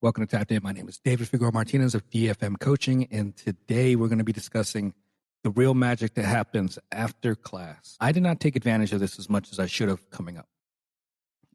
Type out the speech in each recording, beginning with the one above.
Welcome to Tapped In. My name is David Figueroa-Martinez of DFM Coaching, and today we're going to be discussing the real magic that happens after class. I did not take advantage of this as much as I should have coming up.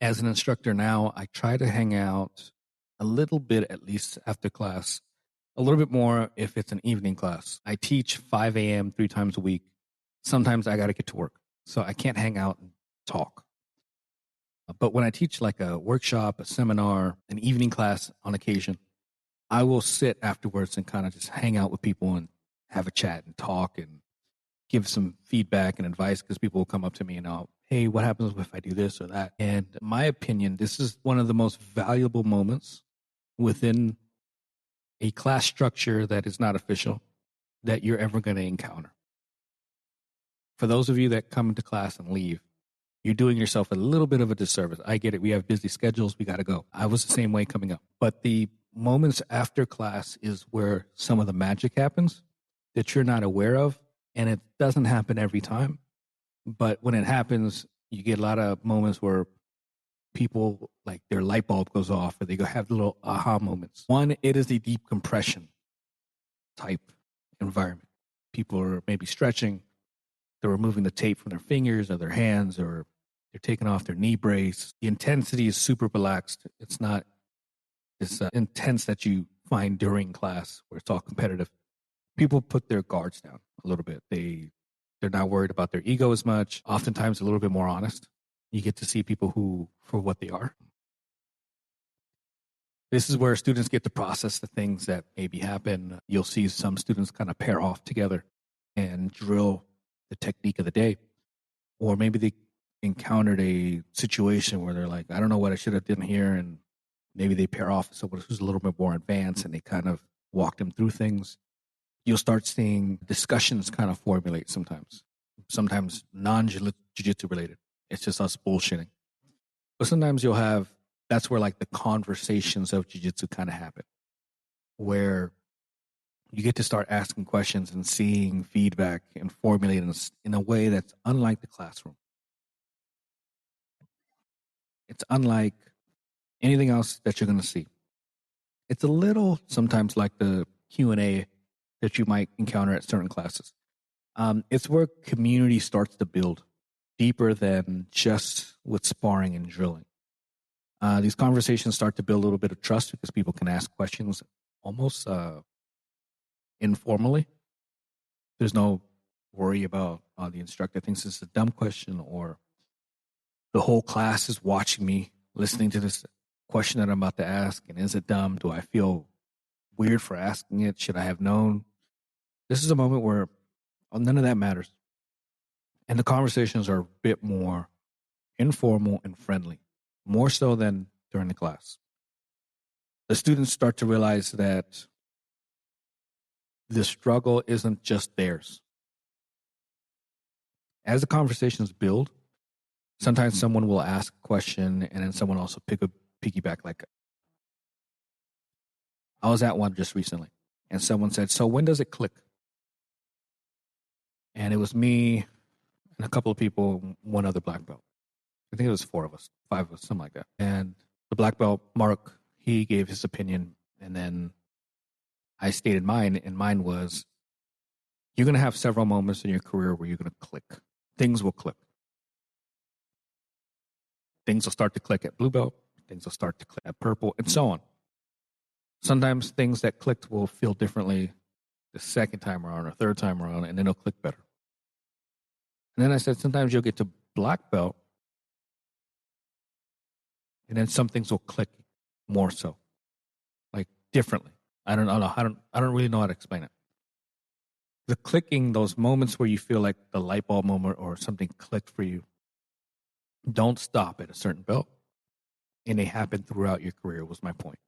As an instructor now, I try to hang out a little bit, at least after class, a little bit more if it's an evening class. I teach 5 a.m. 3 times a week. Sometimes I got to get to work, so I can't hang out and talk. But when I teach like a workshop, a seminar, an evening class on occasion, I will sit afterwards and kind of just hang out with people and have a chat and talk and give some feedback and advice, because people will come up to me and hey, what happens if I do this or that? And in my opinion, this is one of the most valuable moments within a class structure that is not official that you're ever going to encounter. For those of you that come into class and leave, you're doing yourself a little bit of a disservice. I get it. We have busy schedules. We got to go. I was the same way coming up. But the moments after class is where some of the magic happens that you're not aware of. And it doesn't happen every time. But when it happens, you get a lot of moments where people, like, their light bulb goes off, or they go have little aha moments. One, it is a deep compression type environment. People are maybe stretching. They're removing the tape from their fingers or their hands, or they're taking off their knee brace. The intensity is super relaxed. It's not this intense that you find during class where it's all competitive. People put their guards down a little bit. They're not worried about their ego as much. Oftentimes a little bit more honest. You get to see people who, for what they are. This is where students get to process the things that maybe happen. You'll see some students kind of pair off together and drill the technique of the day. Or maybe they encountered a situation where they're like, I don't know what I should have done here. And maybe they pair off with someone who's a little bit more advanced and they kind of walk them through things. You'll start seeing discussions kind of formulate sometimes non-jiu-jitsu related. It's just us bullshitting. But sometimes that's where like the conversations of jiu-jitsu kind of happen, where you get to start asking questions and seeing feedback and formulating in a way that's unlike the classroom. It's unlike anything else that you're going to see. It's a little sometimes like the Q&A that you might encounter at certain classes. It's where community starts to build deeper than just with sparring and drilling. These conversations start to build a little bit of trust because people can ask questions almost informally. There's no worry about the instructor thinks it's a dumb question, or the whole class is watching me listening to this question that I'm about to ask. And is it dumb? Do I feel weird for asking it? Should I have known? This is a moment where none of that matters. And the conversations are a bit more informal and friendly, more so than during the class. The students start to realize that the struggle isn't just theirs. As the conversations build, sometimes someone will ask a question and then someone also piggyback. Like, I was at one just recently and someone said, so when does it click? And it was me and a couple of people, one other black belt. I think it was 4 of us, 5 of us, something like that. And the black belt, Mark, he gave his opinion, and then I stated mine, and mine was, you're going to have several moments in your career where you're going to click. Things will click. Things will start to click at blue belt. Things will start to click at purple, and so on. Sometimes things that clicked will feel differently the second time around or third time around, and then it'll click better. And then I said, sometimes you'll get to black belt, and then some things will click more so, like differently. I don't know. I don't really know how to explain it. The clicking, those moments where you feel like the light bulb moment or something clicked for you, don't stop at a certain belt, and they happen throughout your career, was my point.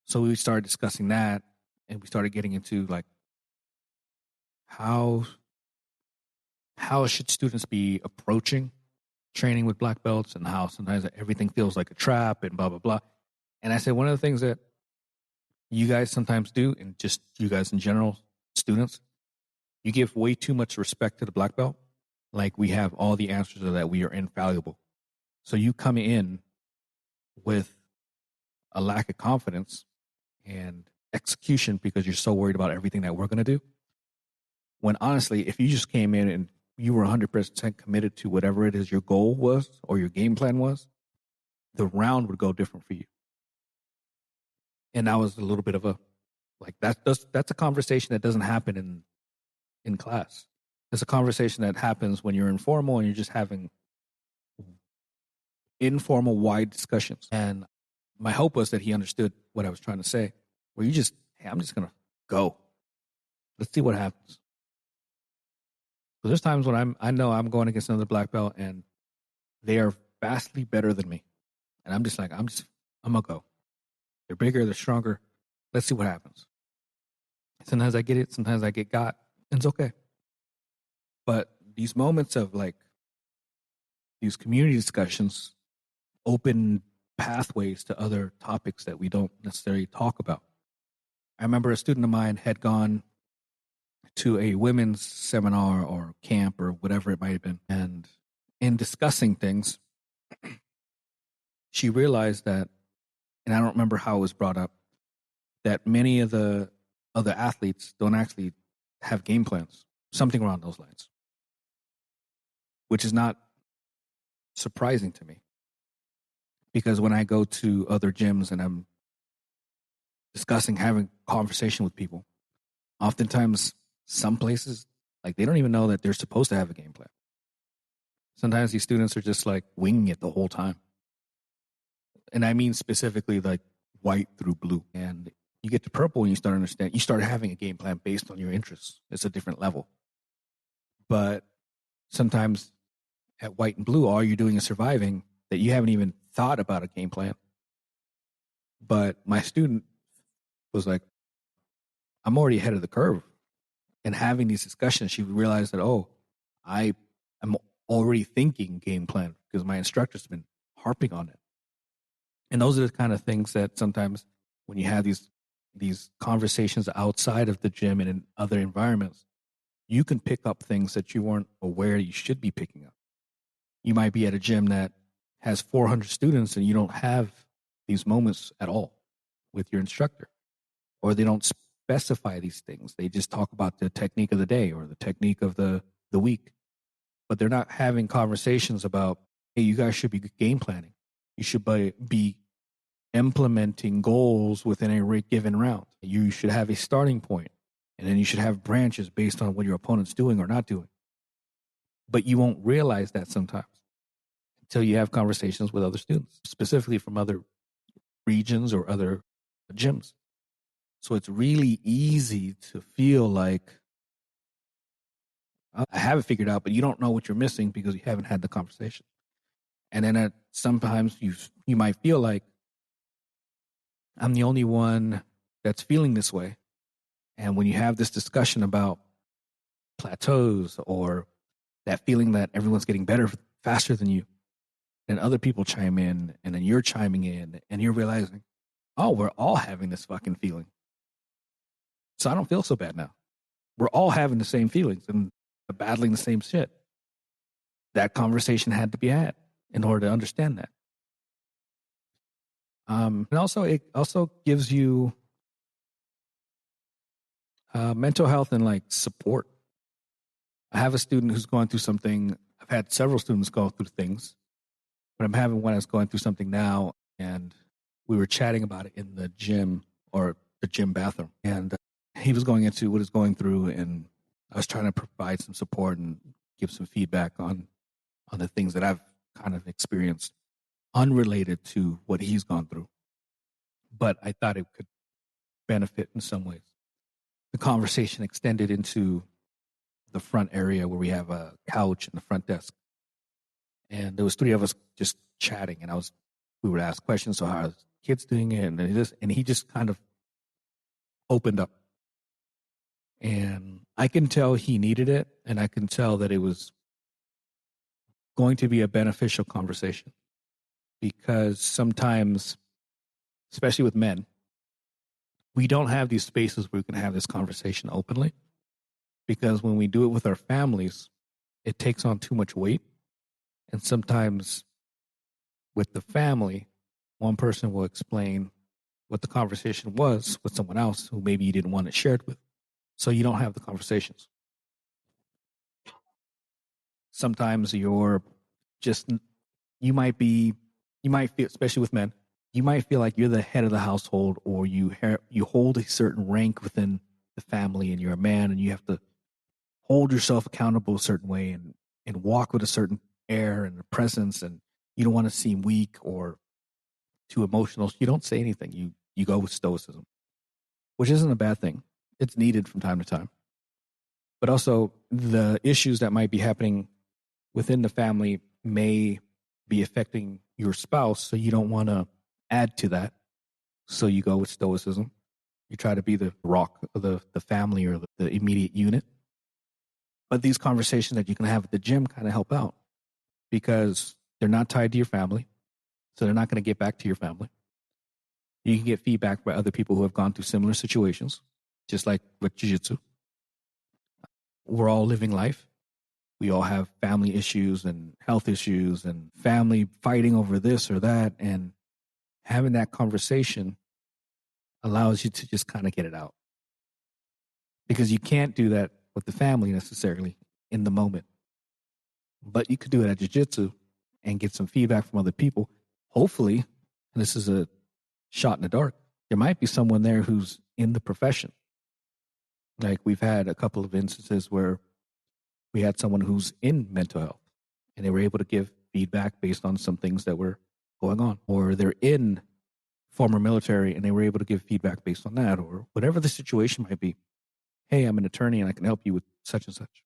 So we started discussing that, and we started getting into like how should students be approaching training with black belts, and how sometimes everything feels like a trap and blah, blah, blah. And I said, one of the things that you guys sometimes do, and just you guys in general, students, you give way too much respect to the black belt. Like we have all the answers, or that we are infallible. So you come in with a lack of confidence and execution because you're so worried about everything that we're going to do. When honestly, if you just came in and you were 100% committed to whatever it is your goal was or your game plan was, the round would go different for you. And that was a little bit of a, like, that's a conversation that doesn't happen in class. It's a conversation that happens when you're informal and you're just having informal, wide discussions. And my hope was that he understood what I was trying to say, where you just, hey, I'm just going to go. Let's see what happens. So there's times when I know I'm going against another black belt and they are vastly better than me. And I'm just like, I'm going to go. They're bigger, they're stronger. Let's see what happens. Sometimes I get it, sometimes I get got, and it's okay. But these moments of like these community discussions open pathways to other topics that we don't necessarily talk about. I remember a student of mine had gone to a women's seminar or camp or whatever it might have been. And in discussing things, she realized that, and I don't remember how it was brought up, that many of the other athletes don't actually have game plans, something around those lines, which is not surprising to me. Because when I go to other gyms and I'm discussing, having conversation with people, oftentimes some places, like they don't even know that they're supposed to have a game plan. Sometimes these students are just like winging it the whole time. And I mean specifically like white through blue. And you get to purple and you start understanding, you start having a game plan based on your interests. It's a different level. But sometimes at white and blue, all you're doing is surviving, that you haven't even thought about a game plan. But my student was like, I'm already ahead of the curve. And having these discussions, she realized that, oh, I am already thinking game plan because my instructor's been harping on it. And those are the kind of things that sometimes when you have these conversations outside of the gym and in other environments, you can pick up things that you weren't aware you should be picking up. You might be at a gym that has 400 students and you don't have these moments at all with your instructor, or they don't specify these things. They just talk about the technique of the day or the technique of the week, but they're not having conversations about, hey, you guys should be game planning. You should be implementing goals within a given round. You should have a starting point, and then you should have branches based on what your opponent's doing or not doing. But you won't realize that sometimes until you have conversations with other students, specifically from other regions or other gyms. So it's really easy to feel like I have it figured out, but you don't know what you're missing because you haven't had the conversation. And then sometimes you might feel like I'm the only one that's feeling this way. And when you have this discussion about plateaus or that feeling that everyone's getting better faster than you, and other people chime in, and then you're chiming in, and you're realizing, oh, we're all having this fucking feeling. So I don't feel so bad now. We're all having the same feelings and battling the same shit. That conversation had to be had in order to understand that. And also, it also gives you mental health and like support. I have a student who's going through something. I've had several students go through things, but I'm having one that's going through something now. And we were chatting about it in the gym or the gym bathroom. And he was going into what he's going through, and I was trying to provide some support and give some feedback on the things that I've kind of experienced unrelated to what he's gone through. But I thought it could benefit in some ways. The conversation extended into the front area where we have a couch and the front desk. And there was three of us just chatting, and we would ask questions. So how are the kids doing it? And he just kind of opened up. And I can tell he needed it, and I can tell that it was going to be a beneficial conversation, because sometimes, especially with men, we don't have these spaces where we can have this conversation openly, because when we do it with our families, it takes on too much weight. And sometimes with the family, one person will explain what the conversation was with someone else who maybe you didn't want it shared with. So you don't have the conversations. Sometimes you might feel, especially with men, you might feel like you're the head of the household, or you hold a certain rank within the family, and you're a man, and you have to hold yourself accountable a certain way, and walk with a certain air and a presence, and you don't want to seem weak or too emotional. So you don't say anything. You go with stoicism, which isn't a bad thing. It's needed from time to time. But also, the issues that might be happening within the family may be affecting your spouse, so you don't want to add to that. So you go with stoicism. You try to be the rock of the family, or the immediate unit. But these conversations that you can have at the gym kind of help out, because they're not tied to your family, so they're not going to get back to your family. You can get feedback by other people who have gone through similar situations, just like with jiu-jitsu. We're all living life. We all have family issues and health issues and family fighting over this or that. And having that conversation allows you to just kind of get it out. Because you can't do that with the family necessarily in the moment. But you could do it at jiu-jitsu and get some feedback from other people. Hopefully, and this is a shot in the dark, there might be someone there who's in the profession. Like, we've had a couple of instances where we had someone who's in mental health, and they were able to give feedback based on some things that were going on. Or they're in former military, and they were able to give feedback based on that, or whatever the situation might be. Hey, I'm an attorney and I can help you with such and such.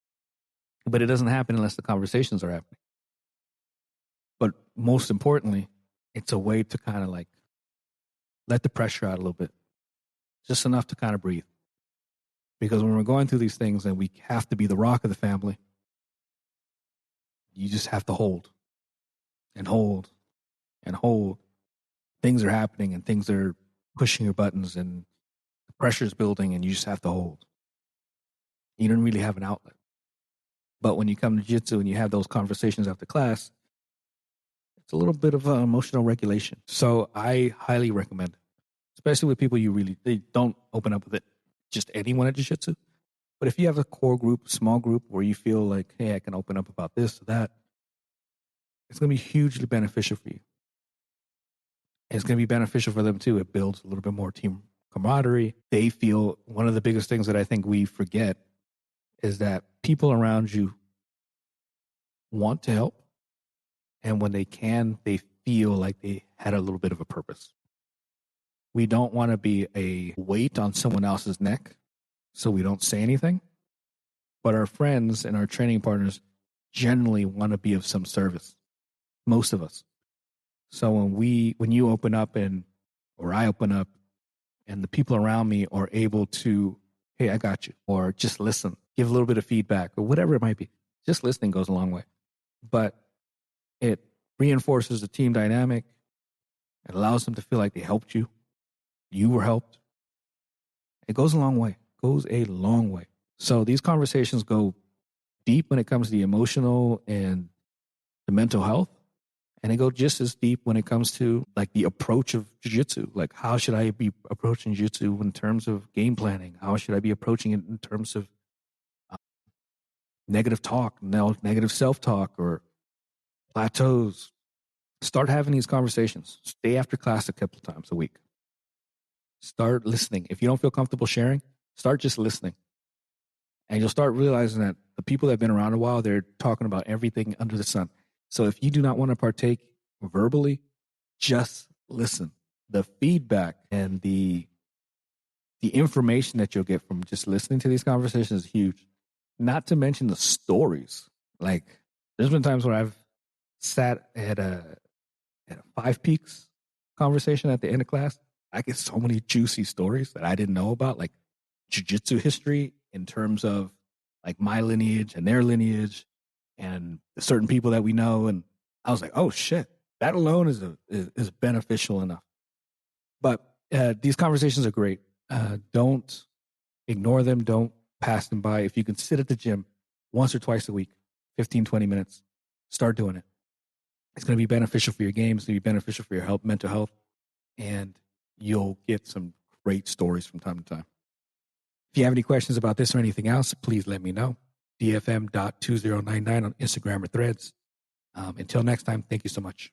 But it doesn't happen unless the conversations are happening. But most importantly, it's a way to kind of like let the pressure out a little bit, just enough to kind of breathe. Because when we're going through these things and we have to be the rock of the family, you just have to hold and hold and hold. Things are happening and things are pushing your buttons and the pressure is building, and you just have to hold. You don't really have an outlet. But when you come to jiu-jitsu and you have those conversations after class, it's a little bit of emotional regulation. So I highly recommend it, especially with people they don't open up with it, just anyone at jiu-jitsu. But if you have a core group, small group, where you feel like, hey, I can open up about this or that, it's going to be hugely beneficial for you. And it's going to be beneficial for them too. It builds a little bit more team camaraderie. They feel, one of the biggest things that I think we forget is that people around you want to help. And when they can, they feel like they had a little bit of a purpose. We don't want to be a weight on someone else's neck, so we don't say anything. But our friends and our training partners generally want to be of some service. Most of us. So when you open up or I open up, and the people around me are able to, hey, I got you, or just listen, give a little bit of feedback, or whatever it might be. Just listening goes a long way. But it reinforces the team dynamic. It allows them to feel like they helped you. You were helped. It goes a long way. So these conversations go deep when it comes to the emotional and the mental health. And they go just as deep when it comes to like the approach of jiu-jitsu. Like, how should I be approaching jiu-jitsu in terms of game planning? How should I be approaching it in terms of negative talk, negative self-talk, or plateaus? Start having these conversations. Stay after class a couple of times a week. Start listening. If you don't feel comfortable sharing, start just listening. And you'll start realizing that the people that have been around a while, they're talking about everything under the sun. So if you do not want to partake verbally, just listen. The feedback and the information that you'll get from just listening to these conversations is huge. Not to mention the stories. Like, there's been times where I've sat at a Five Peaks conversation at the end of class. I get so many juicy stories that I didn't know about, like jiu-jitsu history in terms of like my lineage and their lineage and certain people that we know. And I was like, oh shit, that alone is beneficial enough. But these conversations are great. Don't ignore them. Don't pass them by. If you can sit at the gym once or twice a week, 15, 20 minutes, start doing it. It's going to be beneficial for your game. It's going to be beneficial for your mental health. And you'll get some great stories from time to time. If you have any questions about this or anything else, please let me know. DFM.2099 on Instagram or Threads. Until next time, thank you so much.